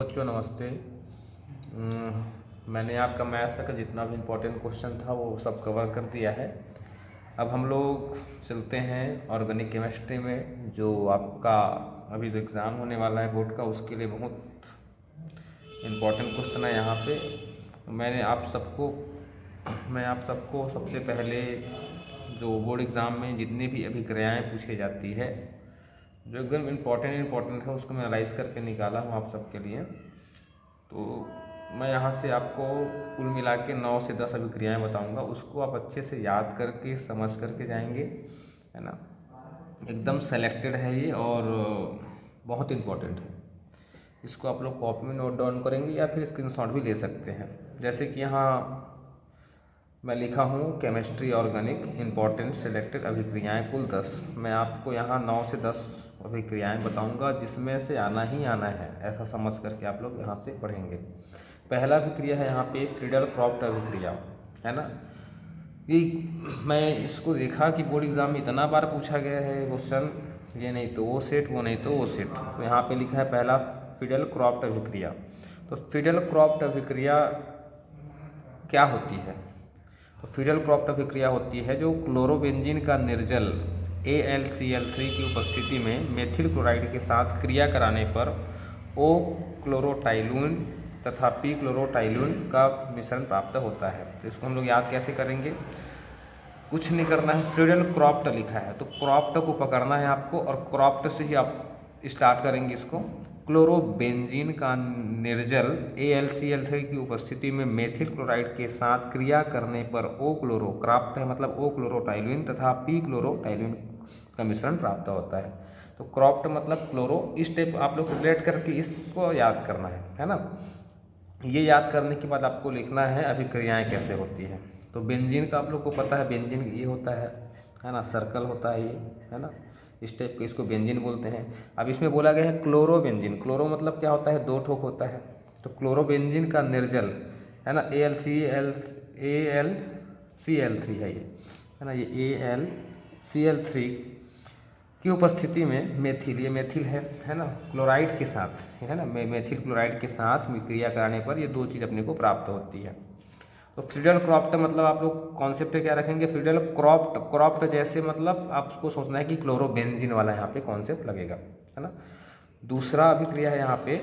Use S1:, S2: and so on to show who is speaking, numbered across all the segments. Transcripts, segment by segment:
S1: बच्चों नमस्ते। मैंने आपका मैथ्स का जितना भी इम्पोर्टेंट क्वेश्चन था वो सब कवर कर दिया है। अब हम लोग चलते हैं ऑर्गेनिक केमिस्ट्री में, जो आपका अभी जो एग्ज़ाम होने वाला है बोर्ड का, उसके लिए बहुत इम्पोर्टेंट क्वेश्चन है यहाँ पे। मैं आप सबको सबसे पहले जो बोर्ड एग्ज़ाम में जितनी भी अभिक्रियाएँ पूछी जाती है, जो एकदम इम्पोर्टेंट है, उसको मैं एनालाइज करके निकाला हूँ आप सबके लिए। तो मैं यहाँ से आपको कुल मिला के 9 से 10 अभिक्रियाएँ बताऊँगा, उसको आप अच्छे से याद करके समझ करके जाएंगे, है ना। एकदम सेलेक्टेड है ये और बहुत इम्पोर्टेंट है। इसको आप लोग कॉपी में नोट डाउन करेंगे या फिर स्क्रीनशॉट भी ले सकते हैं। जैसे कि यहाँ मैं लिखा हूँ केमिस्ट्री ऑर्गेनिक इम्पॉर्टेंट सेलेक्टेड अभिक्रियाएँ कुल 10। मैं आपको यहाँ 9 से 10 अभिक्रियाएँ बताऊँगा, जिसमें से आना ही आना है, ऐसा समझ करके आप लोग यहाँ से पढ़ेंगे। पहला अभिक्रिया है यहाँ पे फ्रीडल क्रॉफ्ट अभिक्रिया, है ना। ये मैं इसको देखा कि बोर्ड एग्ज़ाम में इतना बार पूछा गया है क्वेश्चन, ये नहीं तो वो सेट, वो नहीं तो वो सेट। तो यहाँ पे लिखा है पहला फ्रीडल क्रॉफ्ट अभिक्रिया। तो फ्रीडल क्रॉफ्ट अभिक्रिया क्या होती है? तो फ्रीडल क्रॉफ्ट अभिक्रिया होती है जो क्लोरोबेंजीन का निर्जल AlCl3 की उपस्थिति में मेथिल क्लोराइड के साथ क्रिया कराने पर O क्लोरोटाइलून तथा P क्लोरोटाइलून का मिश्रण प्राप्त होता है। तो इसको हम लोग याद कैसे करेंगे? कुछ नहीं करना है, फ्रीडल क्रॉफ्ट लिखा है तो क्रॉफ्ट को पकड़ना है आपको, और क्रॉफ्ट से ही आप स्टार्ट करेंगे इसको। क्लोरोबेंजीन का निर्जल AlCl3 की उपस्थिति में मेथिल क्लोराइड के साथ क्रिया करने पर O क्लोरो, क्रॉफ्ट है मतलब O क्लोरोटाइलून तथा P क्लोरोटाइलून का मिश्रण प्राप्त होता है। तो क्रॉफ्ट मतलब क्लोरो। इस टाइप आप लोग रिलेट करके इसको याद करना है ना। ये याद करने के बाद आपको लिखना है अभिक्रियाएँ कैसे होती हैं। तो बेंजीन का आप लोग को पता है, बेंजीन ये होता है ना, सर्कल होता है ये, है ना, इस टाइप के, इसको बेंजीन बोलते हैं। अब इसमें बोला गया है क्लोरोबेंजीन। क्लोरो मतलब क्या होता है? दो ठोक होता है। तो क्लोरोबेंजीन का निर्जल, है ना, AlCl3 है ये, है ना, ये AlCl3 की उपस्थिति में मेथिल, ये मेथिल है ना, क्लोराइड के साथ, है ना, मेथिल क्लोराइड के साथ क्रिया कराने पर ये दो चीज़ अपने को प्राप्त होती है। तो फ्रीडल क्रॉफ्ट मतलब आप लोग कॉन्सेप्ट क्या रखेंगे? फ्रीडल क्रॉफ्ट जैसे मतलब आपको सोचना है कि क्लोरोबेंजीन वाला यहाँ पे कॉन्सेप्ट लगेगा, है ना। दूसरा अभिक्रिया है यहाँ पे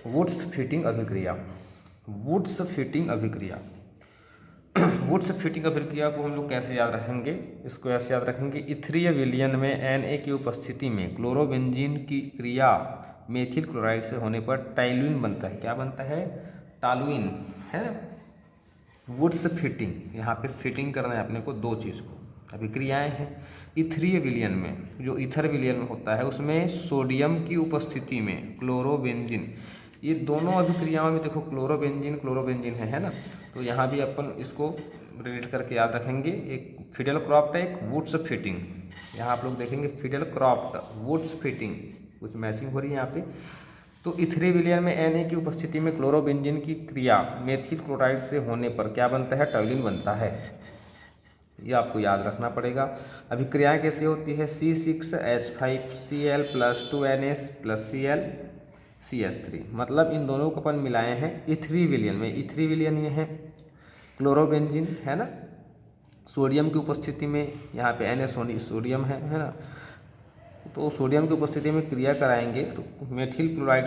S1: वुड्स फिटिंग अभिक्रिया। वुड्स फिटिंग अभिक्रिया वुड्स फिटिंग अभिक्रिया को हम लोग कैसे याद रखेंगे? इसको ऐसे याद रखेंगे, इथ्रिय विलयन में Na की उपस्थिति में क्लोरोबेंजीन की क्रिया मेथिल क्लोराइड से होने पर टाइलुइन बनता है। क्या बनता है? टालुइन, है ना। वुड्स फिटिंग, यहाँ पे फिटिंग करना है अपने को दो चीज़ को। अभिक्रियाएँ हैं इथ्रिय विलयन में, जो ईथर विलयन में होता है उसमें सोडियम की उपस्थिति में क्लोरोबेंजीन, ये दोनों अभिक्रियाओं में देखो क्लोरोबेंजीन है ना। तो यहाँ भी अपन इसको रिलेट करके याद रखेंगे। एक फिडल क्रॉफ्ट है, एक वुड्स फिटिंग। यहाँ आप लोग देखेंगे फिडल क्रॉफ्ट, वुड्स फिटिंग, कुछ मैचिंग हो रही है यहाँ पे। तो इथ्रिय विलयन में Na की उपस्थिति में क्लोरोबेंजीन की क्रिया मेथिल क्लोराइड से होने पर क्या बनता है? टॉल्यूइन बनता है। ये आपको याद रखना पड़ेगा। अभिक्रियाएँ कैसे होती है? C6H5Cl + 2Na + ClCH3, मतलब इन दोनों को अपन मिलाए हैं इथ्री विलयन में। इथ्री विलयन ये है क्लोरोबेंजीन, है ना, सोडियम की उपस्थिति में, यहाँ पे Na सोडियम है ना। तो सोडियम की उपस्थिति में क्रिया कराएंगे तो मेथिल क्लोराइड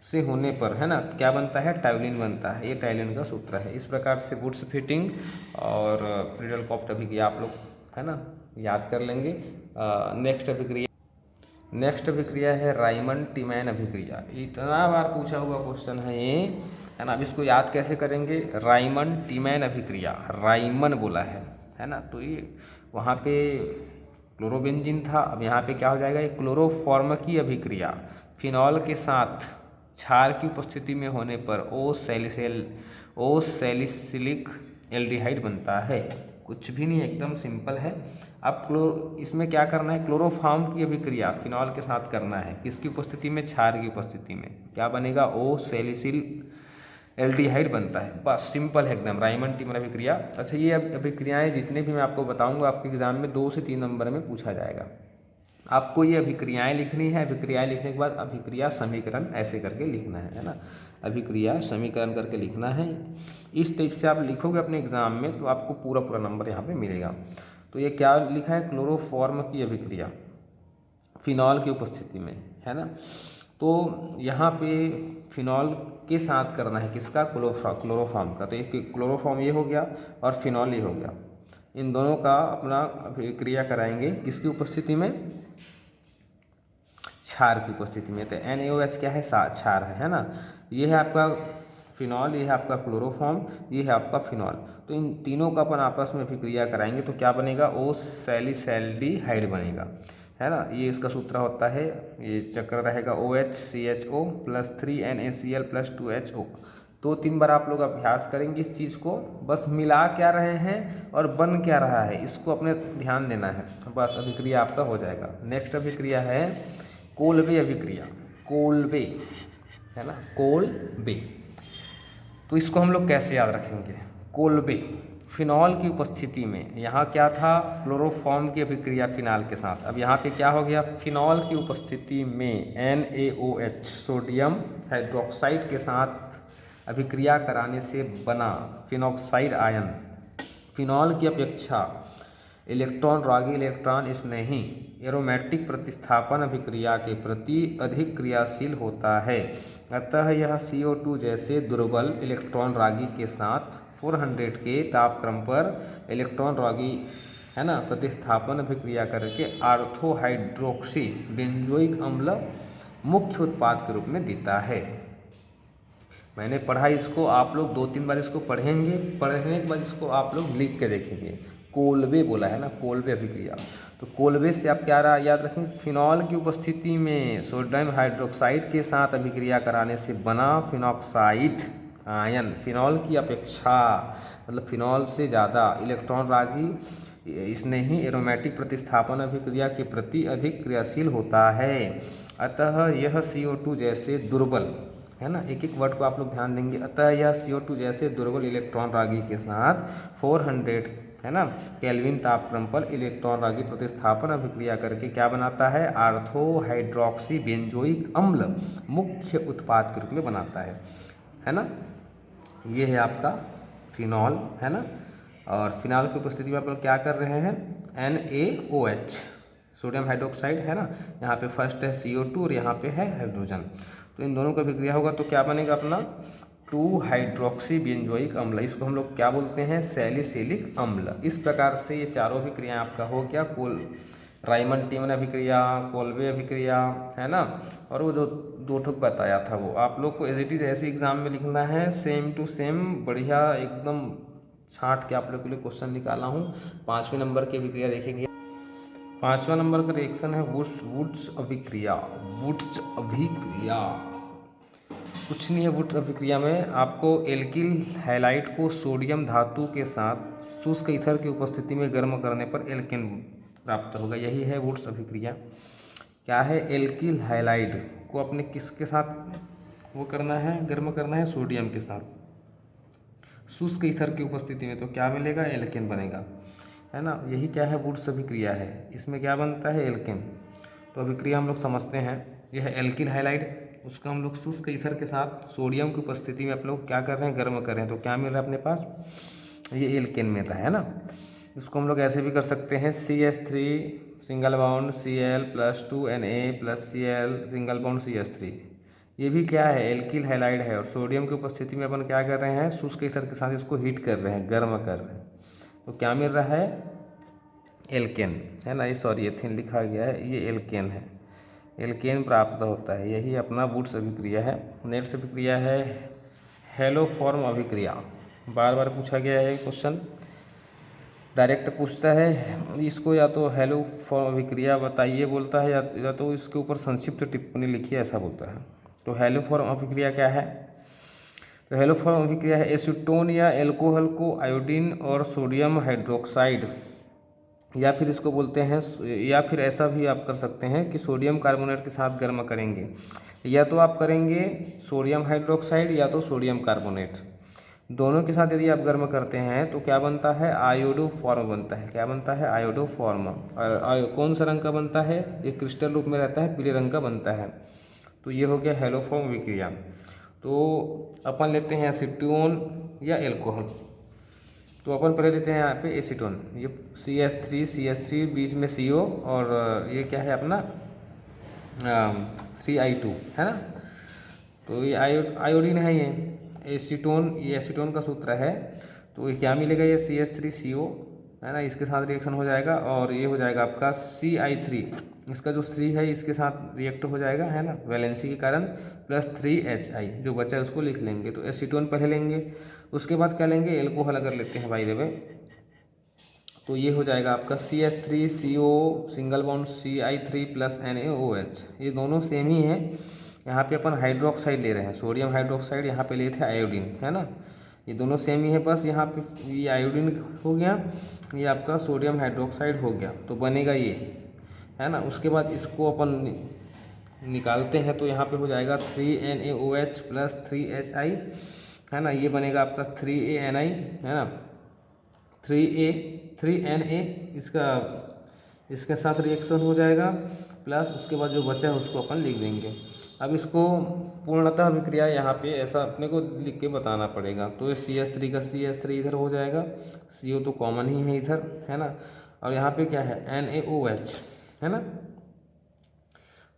S1: से होने पर, है ना, क्या बनता है? टाइलिन बनता है। ये टाइलिन का सूत्र है। इस प्रकार से वुड्स फिटिंग और फ्रीडल क्रॉफ्ट अभिक्रिया आप लोग, है ना, याद कर लेंगे। नेक्स्ट अभिक्रिया है राइमंड टिमैन अभिक्रिया। इतना बार पूछा हुआ क्वेश्चन है ये, है ना। अब इसको याद कैसे करेंगे? राइमंड टिमैन अभिक्रिया, राइमन बोला है ना। तो ये वहाँ पे क्लोरोबेंजीन था, अब यहाँ पे क्या हो जाएगा? ये क्लोरोफॉर्म की अभिक्रिया फिनॉल के साथ क्षार की उपस्थिति में होने पर ओ सैलिसिलिक एल्डिहाइड बनता है। कुछ भी नहीं, एकदम सिंपल है। अब इसमें क्या करना है? क्लोरोफॉर्म की अभिक्रिया फिनॉल के साथ करना है। किसकी उपस्थिति में? क्षार की उपस्थिति में। क्या बनेगा? ओ सैलिसिल एल्डिहाइड बनता है। बस सिंपल है एकदम, राइमंड टिमैन अभिक्रिया। अच्छा, ये अभिक्रियाएँ जितने भी मैं आपको बताऊंगा आपके एग्जाम में 2 से 3 नंबर में पूछा जाएगा। आपको ये अभिक्रियाएं लिखनी है। अभिक्रियाएं लिखने के बाद अभिक्रिया समीकरण ऐसे करके लिखना है ना, अभिक्रिया समीकरण करके लिखना है। इस टाइप से आप लिखोगे अपने एग्जाम में तो आपको पूरा पूरा नंबर यहाँ पे मिलेगा। तो ये क्या लिखा है, क्लोरोफॉर्म की अभिक्रिया फिनॉल की उपस्थिति में, है ना। तो यहाँ पे फिनॉल के साथ करना है किसका, क्लोरोफॉर्म का। तो एक क्लोरोफॉर्म ये हो गया और फिनॉल ये हो गया, इन दोनों का अपना अभिक्रिया कराएंगे किसकी उपस्थिति में, क्षार की उपस्थिति में। तो NaOH क्या है, क्षार है ना। ये है आपका फिनॉल, ये है आपका क्लोरोफॉर्म, ये है आपका फिनॉल। तो इन तीनों का अपन आपस में अभिक्रिया कराएंगे तो क्या बनेगा, ओ सैलिसैल्डिहाइड बनेगा, है ना। ये इसका सूत्र होता है, ये चक्र रहेगा OHCHO + 3NaCl + 2HO। 2-3 बार आप लोग अभ्यास करेंगे इस चीज़ को, बस मिला क्या रहे हैं और बन क्या रहा है इसको अपने ध्यान देना है, बस अभिक्रिया आपका हो जाएगा। नेक्स्ट अभिक्रिया है कोल्बे अभिक्रिया, कोल्बे, है ना, कोल्बे। तो इसको हम लोग कैसे याद रखेंगे, कोल्बे फिनॉल की उपस्थिति में, यहाँ क्या था, क्लोरोफॉर्म की अभिक्रिया फिनॉल के साथ। अब यहाँ पे क्या हो गया, फिनॉल की उपस्थिति में NaOH सोडियम हाइड्रोक्साइड के साथ अभिक्रिया कराने से बना फिनॉक्साइड आयन फिनॉल की अपेक्षा इलेक्ट्रॉन रागी इलेक्ट्रॉन स्नेही एरोमेटिक प्रतिस्थापन अभिक्रिया के प्रति अधिक क्रियाशील होता है। अतः यह CO2 जैसे दुर्बल इलेक्ट्रॉन रागी के साथ 400 के तापक्रम पर इलेक्ट्रॉन रागी, है ना, प्रतिस्थापन अभिक्रिया करके ऑर्थोहाइड्रोक्सी बेंजोइक अम्ल मुख्य उत्पाद के रूप में देता है। मैंने पढ़ा इसको, आप लोग 2-3 बार इसको पढ़ेंगे, पढ़ने के बाद इसको आप लोग लिख के देखेंगे। कोल्बे बोला है ना, कोल्बे अभिक्रिया। तो कोल्बे से आप क्या याद रखेंगे, फिनॉल की उपस्थिति में सोडियम हाइड्रोक्साइड के साथ अभिक्रिया कराने से बना फिनॉक्साइड आयन फिनॉल की अपेक्षा, मतलब फिनॉल से ज़्यादा इलेक्ट्रॉन रागी स्नेही एरोमेटिक प्रतिस्थापन अभिक्रिया के प्रति अधिक क्रियाशील होता है। अतः यह CO2 जैसे दुर्बल, है ना, एक एक वर्ड को आप लोग ध्यान देंगे। अतः यह CO2 जैसे दुर्बल इलेक्ट्रॉन रागी के साथ 400, है ना, केल्विन तापक्रम पर इलेक्ट्रॉन रागी प्रतिस्थापन अभिक्रिया करके क्या बनाता है, ऑर्थोहाइड्रोक्सी बेंजोइक अम्ल मुख्य उत्पाद के रूप में बनाता है ना। ये है आपका फिनॉल, है ना। और फिनॉल की उपस्थिति में आप लोग क्या कर रहे हैं, NaOH सोडियम हाइड्रोक्साइड, है ना, यहाँ पे फर्स्ट है CO2 और यहाँ पे है हाइड्रोजन। तो इन दोनों का अभिक्रिया होगा तो क्या बनेगा अपना 2-हाइड्रोक्सी बेंजोइक अम्ल, इसको हम लोग क्या बोलते हैं, सैलिसिलिक अम्ल। इस प्रकार से ये चारों अभिक्रिया आपका हो गया, राइमंड टीमन अभिक्रिया, कोल्बे अभिक्रिया, है ना। और वो जो 2 ठोक बताया था वो आप लोग को एज इट इज ऐसे एग्जाम में लिखना है, सेम टू सेम, बढ़िया एकदम छांट के आप लोग के लिए क्वेश्चन निकाला हूँ। 5वें नंबर की अभिक्रिया देखेंगे। 5वां नंबर का रिएक्शन है वुड्स अभिक्रिया। वुड्स अभिक्रिया कुछ नहीं है, वुड्स अभिक्रिया में आपको एल्किल हैलाइड को सोडियम धातु के साथ शुष्क ईथर की उपस्थिति में गर्म करने पर एल्केन प्राप्त होगा। यही है वुड्स अभिक्रिया। क्या है, एल्किल हैलाइड को अपने किसके साथ वो करना है, गर्म करना है, सोडियम के साथ शुष्क ईथर की उपस्थिति में। तो क्या मिलेगा, एल्केन बनेगा, है ना। यही क्या है, वुड्स अभिक्रिया है। इसमें क्या बनता है, एल्केन। तो अभिक्रिया हम लोग समझते हैं, यह है एल्किल हैलाइड, उसका हम लोग शुष्क ईथर के साथ सोडियम की उपस्थिति में आप लोग क्या कर रहे हैं, गर्म कर रहे हैं। तो क्या मिल रहा है अपने पास, ये एल्केन मिल रहा है ना। इसको हम लोग ऐसे भी कर सकते हैं, CH3 single bond Cl + 2Na + Cl single bond CH3। ये भी क्या है, एल्किल हैलाइड है और सोडियम की उपस्थिति में अपन क्या कर रहे हैं, शुष्क ईथर के साथ इसको हीट कर रहे हैं, गर्म कर रहे हैं। तो क्या मिल रहा है, एल्केन, है ना। ये सॉरी एथेन लिखा गया है, ये एल्केन है, एल्केन प्राप्त होता है। यही अपना वुड्स अभिक्रिया है। नेक्स्ट अभिक्रिया है हेलोफॉर्म अभिक्रिया। बार बार पूछा गया है क्वेश्चन, डायरेक्ट पूछता है इसको, या तो हेलोफॉर्म अभिक्रिया बताइए बोलता है, या तो इसके ऊपर संक्षिप्त टिप्पणी लिखिए ऐसा बोलता है। तो हेलोफॉर्म अभिक्रिया क्या है, तो हेलोफॉर्म अभिक्रिया है एसीटोन या एल्कोहल को आयोडीन और सोडियम हाइड्रोक्साइड, या फिर इसको बोलते हैं, या फिर ऐसा भी आप कर सकते हैं कि सोडियम कार्बोनेट के साथ गर्म करेंगे। या तो आप करेंगे सोडियम हाइड्रोक्साइड या तो सोडियम कार्बोनेट। दोनों के साथ यदि आप गर्म करते हैं तो क्या बनता है, आयोडो फॉर्म बनता है। क्या बनता है, आयोडो फॉर्म। और कौन सा रंग का बनता है, ये क्रिस्टल रूप में रहता है, पीले रंग का बनता है। तो ये हो गया हेलोफॉर्म विक्रिया। तो अपन लेते हैं एसीटोन या एल्कोहल। तो अपन पहले लेते हैं यहाँ पे एसीटोन, ये CH3 बीच में CO, और ये क्या है अपना 3I2 है ना। तो ये आयोडीन है, ये एसीटोन, ये एसीटोन का सूत्र है। तो ये क्या मिलेगा, ये CH3CO है ना, इसके साथ रिएक्शन हो जाएगा और ये हो जाएगा आपका CI3, इसका जो 3 है इसके साथ रिएक्ट हो जाएगा है ना, वैलेंसी के कारण, प्लस 3HI जो बचा है उसको लिख लेंगे। तो एसीटोन पहले लेंगे, उसके बाद क्या लेंगे, एल्कोहल अगर लेते हैं बाय द वे, तो ये हो जाएगा आपका CH3CO single bond CI3 plus NaOH, ये दोनों सेम ही हैं। यहाँ पे अपन हाइड्रोक्साइड ले रहे हैं, सोडियम हाइड्रोक्साइड, यहाँ पे लिए थे आयोडीन है ना, ये दोनों सेम ही है, बस यहाँ पे ये आयोडीन हो गया, ये आपका सोडियम हाइड्रोक्साइड हो गया, तो बनेगा ये है ना। उसके बाद इसको अपन निकालते हैं तो यहाँ पे हो जाएगा 3NaOH प्लस 3HI है ना, ये बनेगा आपका 3ANI है ना, 3Na इसका इसके साथ रिएक्शन हो जाएगा, प्लस उसके बाद जो बचा है उसको अपन लिख देंगे। अब इसको पूर्णतः विक्रिया यहाँ पे ऐसा अपने को लिख के बताना पड़ेगा। तो ये CH3 का CH3 इधर हो जाएगा, CO तो कॉमन ही है इधर है ना, और यहाँ पे क्या है NaOH है ना,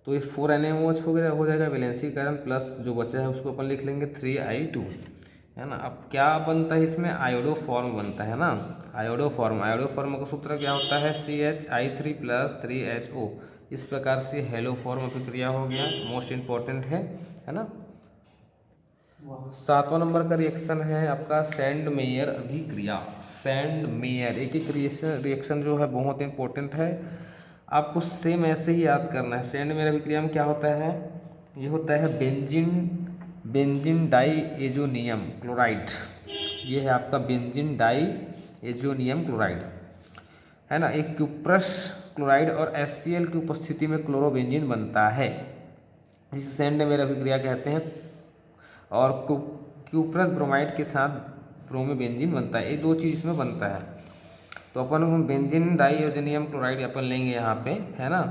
S1: तो ये 4NaOH हो जाएगा वैलेंसी कारण, प्लस जो बचा है उसको अपन लिख लेंगे 3I2 है ना। अब क्या बनता है इसमें, आयोडो फॉर्म बनता है ना, आयोडो फॉर्म का सूत्र क्या होता है, CHI3 प्लस 3HO। इस प्रकार से हेलो फॉर्म अभिक्रिया हो गया, मोस्ट इम्पॉर्टेंट है ना। 7वां नंबर का रिएक्शन है आपका सैंड मेयर अभिक्रिया। सैंड मेयर एक रिएक्शन जो है बहुत इंपॉर्टेंट है, आपको सेम ऐसे ही याद करना है। सैंड मेयर अभिक्रिया में क्या होता है, ये होता है बेंजीन डाई एजोनियम क्लोराइड, ये है आपका बेंजीन डाई एजोनियम क्लोराइड है ना। एक क्यूप्रस क्लोराइड और HCl की उपस्थिति में क्लोरोबेंजीन बनता है, जिसे सैंड मेयर अभिक्रिया कहते हैं। और क्यूप्रस ब्रोमाइड के साथ ब्रोमोबेंजीन बनता है, ये दो चीज़ इसमें बनता है। तो अपन बेंजीन डाईओजेनियम क्लोराइड अपन लेंगे यहाँ पे है ना,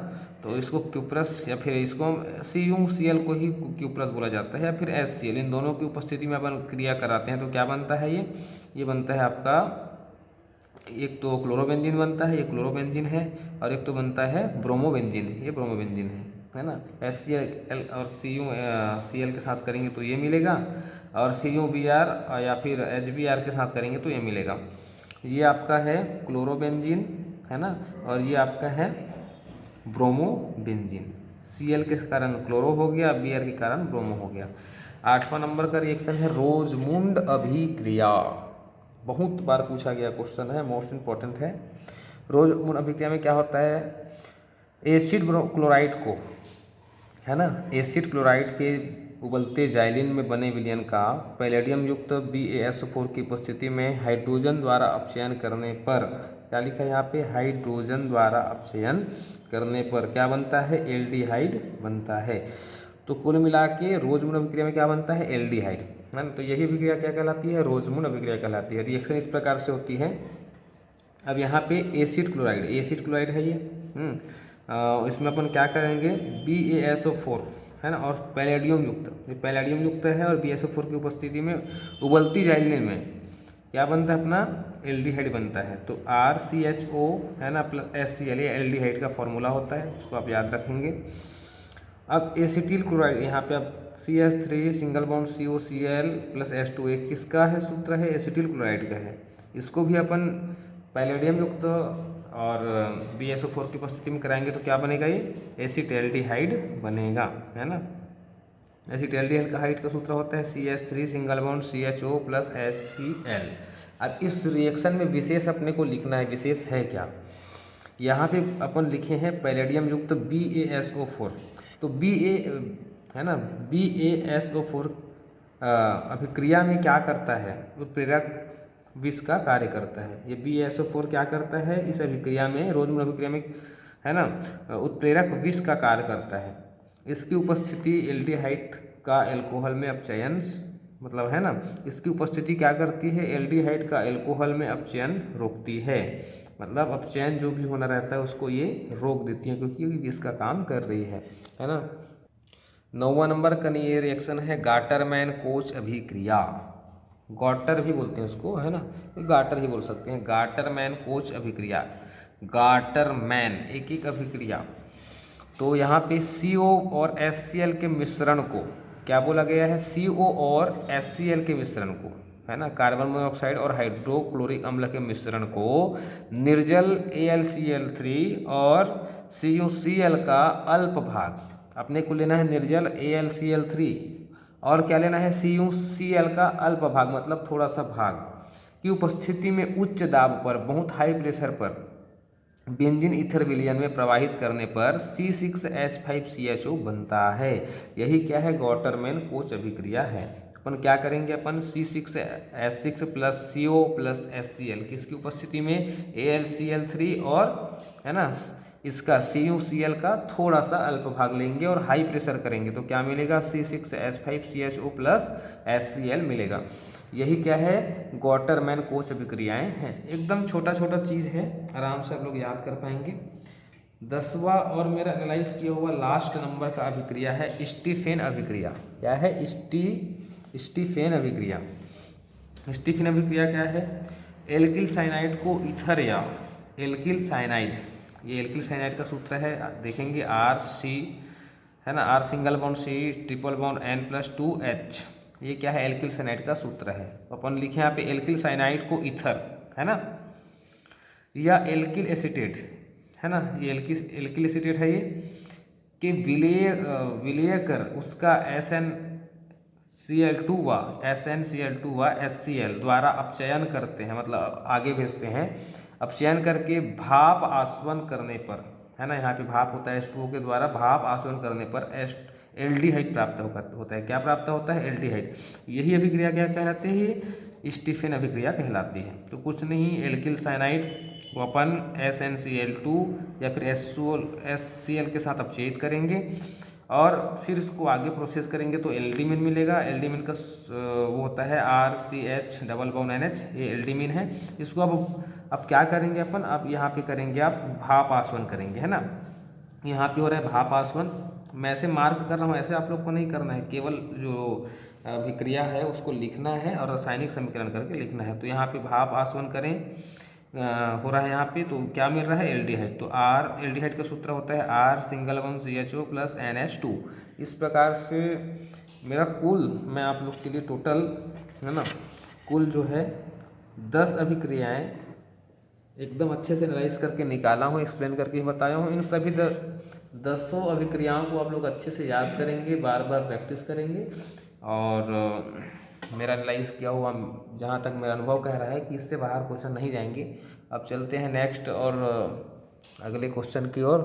S1: तो इसको क्यूप्रस या फिर इसको CuCl को ही क्यूप्रस बोला जाता है, या फिर HCl, इन दोनों की उपस्थिति में अपन क्रिया कराते हैं तो क्या बनता है, ये बनता है आपका, एक तो क्लोरोबेंजीन बनता है, ये क्लोरोबेंजीन है, और एक तो बनता है ब्रोमोबेंजीन, ये ब्रोमोबेंजीन है ना। HCl और CuCl के साथ करेंगे तो ये मिलेगा, और CuBr या फिर HBr के साथ करेंगे तो ये मिलेगा। ये आपका है क्लोरोबेंजीन है ना, और ये आपका है ब्रोमोबेंजीन। Cl के कारण क्लोरो हो गया, Br के कारण ब्रोमो हो गया। 8वां नंबर का रिएक्शन है रोजमुंड अभिक्रिया, बहुत बार पूछा गया क्वेश्चन है, मोस्ट इम्पॉर्टेंट है। रोजमुंड अभिक्रिया में क्या होता है, एसिड क्लोराइड को है ना, एसिड क्लोराइड के उबलते जाइलिन में बने विलयन का पैलेडियम युक्त BaSO4 की उपस्थिति में हाइड्रोजन द्वारा अपचयन करने पर, क्या लिखा है यहाँ पे, हाइड्रोजन द्वारा अपचयन करने पर क्या बनता है, एल्डिहाइड बनता है। तो कुल मिला के रोजमुंड अभिक्रिया में क्या बनता है, एल्डिहाइड है ना। तो यही अभिक्रिया क्या कहलाती है, रोजमुंड अभिक्रिया कहलाती है। रिएक्शन इस प्रकार से होती है। अब यहाँ पे एसिड क्लोराइड है ये, इसमें अपन क्या करेंगे, BaSO4 है ना, और पैलेडियम युक्त है, और BaSO4 की उपस्थिति में उबलती जाइलिन में क्या बनता है अपना, एल्डिहाइड बनता है। तो RCHO है ना प्लस HCl, ये एल्डिहाइड का फॉर्मूला होता है, उसको आप याद रखेंगे। अब एसिटिल क्लोराइड, यहाँ पे अब CH3 single bond COCl plus H2, एक किसका है सूत्र है, एसिटिल क्लोराइड का है। इसको भी अपन पैलेडियम युक्त और BaSO4 की उपस्थिति में कराएंगे तो क्या बनेगा, ये एसिटैल्डिहाइड बनेगा है ना। एसिटैल्डिहाइड का सूत्र होता है CH3 single bond CHO plus HCl। अब इस रिएक्शन में विशेष अपने को लिखना है, विशेष है क्या, यहाँ पे अपन लिखे हैं पैलेडियम युक्त BaSO4, तो है ना, BaSO4 अभिक्रिया में क्या करता है, उत्प्रेरक विष का कार्य करता है। ये BaSO4 क्या करता है इस अभिक्रिया में, रोजमुंड अभिक्रिया में है ना, उत्प्रेरक विष का कार्य करता है। इसकी उपस्थिति एल्डिहाइड का एल्कोहल में अपचयन मतलब है ना, इसकी उपस्थिति क्या करती है, एल्डिहाइड का अल्कोहल में अपचयन रोकती है। मतलब अपचयन जो भी होना रहता है उसको ये रोक देती है, क्योंकि ये इसका काम कर रही है ना। 9वां नंबर का ये रिएक्शन है गाटरमैन कोच अभिक्रिया। गॉटर भी बोलते हैं उसको, है ना, गाटर ही बोल सकते हैं। गाटरमैन कोच अभिक्रिया, गाटरमैन एक एक अभिक्रिया। तो यहाँ पे CO और HCl के मिश्रण को क्या बोला गया है, CO और HCl के मिश्रण को, है ना, कार्बन मोनोऑक्साइड और हाइड्रोक्लोरिक अम्ल के मिश्रण को निर्जल AlCl3 और CuCl का अल्प भाग, अपने को लेना है निर्जल AlCl3 और क्या लेना है, CuCl का अल्प भाग, मतलब थोड़ा सा भाग की उपस्थिति में उच्च दाब पर, बहुत हाई प्रेशर पर बेंजीन ईथर विलयन में प्रवाहित करने पर C6H5CHO बनता है। यही क्या है, गॉटरमैन कोच अभिक्रिया है। अपन क्या करेंगे, अपन C6H6 plus CO plus HCl किसकी उपस्थिति में, AlCl3 और, है ना, इसका CuCl का थोड़ा सा अल्प भाग लेंगे और हाई प्रेशर करेंगे तो क्या मिलेगा, C6H5CHO प्लस HCl मिलेगा। यही क्या है, गॉटरमैन कोच अभिक्रियाएं हैं। एकदम छोटा छोटा चीज़ है, आराम से आप लोग याद कर पाएंगे। 10वां और मेरा एनालाइज किया हुआ लास्ट नंबर का अभिक्रिया है स्टीफेन अभिक्रिया। क्या है, स्टीफेन अभिक्रिया। स्टीफेन अभिक्रिया क्या है, एल्किल साइनाइड को ईथर या एल्किल साइनाइड, ये एल्किल साइनाइड का सूत्र है, देखेंगे RC, है ना, R single bond C triple bond N+2H, ये क्या है, एल्किल साइनाइड का सूत्र है। अपन लिखे यहाँ पे एल्किल साइनाइड को ईथर, है ना, या एल्किल एसीटेट, है ना, ये एल्किल एसीटेट है ये, कि विलय कर उसका SnCl2 व HCl द्वारा अपचयन करते हैं, मतलब आगे भेजते हैं, अपचयन करके भाप आसवन करने पर, है ना, यहाँ पे भाप होता है H2O के द्वारा, भाप आसवन करने पर एल्डिहाइड प्राप्त होता है। क्या प्राप्त होता है, एल्डिहाइड। यही अभिक्रिया क्या कहलाती है, स्टीफेन अभिक्रिया कहलाती है। तो कुछ नहीं, एल्किल साइनाइड को अपन SnCl2 या फिर HCl के साथ अपचयित करेंगे और फिर इसको आगे प्रोसेस करेंगे तो एल्डिमिन मिलेगा। एल्डिमिन का वो होता है RCH डबल बॉन्ड NH, ये एल्डिमिन है। इसको अब क्या करेंगे अपन, अब यहाँ पे करेंगे आप भाप आसवन करेंगे, है ना, यहाँ पे हो रहा है भाप आसवन। मैं ऐसे मार्क कर रहा हूँ, ऐसे आप लोग को नहीं करना है, केवल जो अभिक्रिया है उसको लिखना है और रासायनिक समीकरण करके लिखना है। तो यहाँ पे भाप आसवन करें हो रहा है यहाँ पे, तो क्या मिल रहा है, एल्डिहाइड। तो R एल्डिहाइड का सूत्र होता है R single bond CHO plus NH2। इस प्रकार से मेरा कुल, मैं आप लोग के लिए टोटल, है ना, कुल जो है 10 अभिक्रियाएँ एकदम अच्छे से एनालाइज करके निकाला हूँ, एक्सप्लेन करके बताया हूँ। इन सभी 10 अभिक्रियाओं को आप लोग अच्छे से याद करेंगे, बार बार प्रैक्टिस करेंगे और मेरा एनालाइज किया हुआ, जहाँ तक मेरा अनुभव कह रहा है कि इससे बाहर क्वेश्चन नहीं जाएंगे। अब चलते हैं नेक्स्ट और अगले क्वेश्चन की ओर।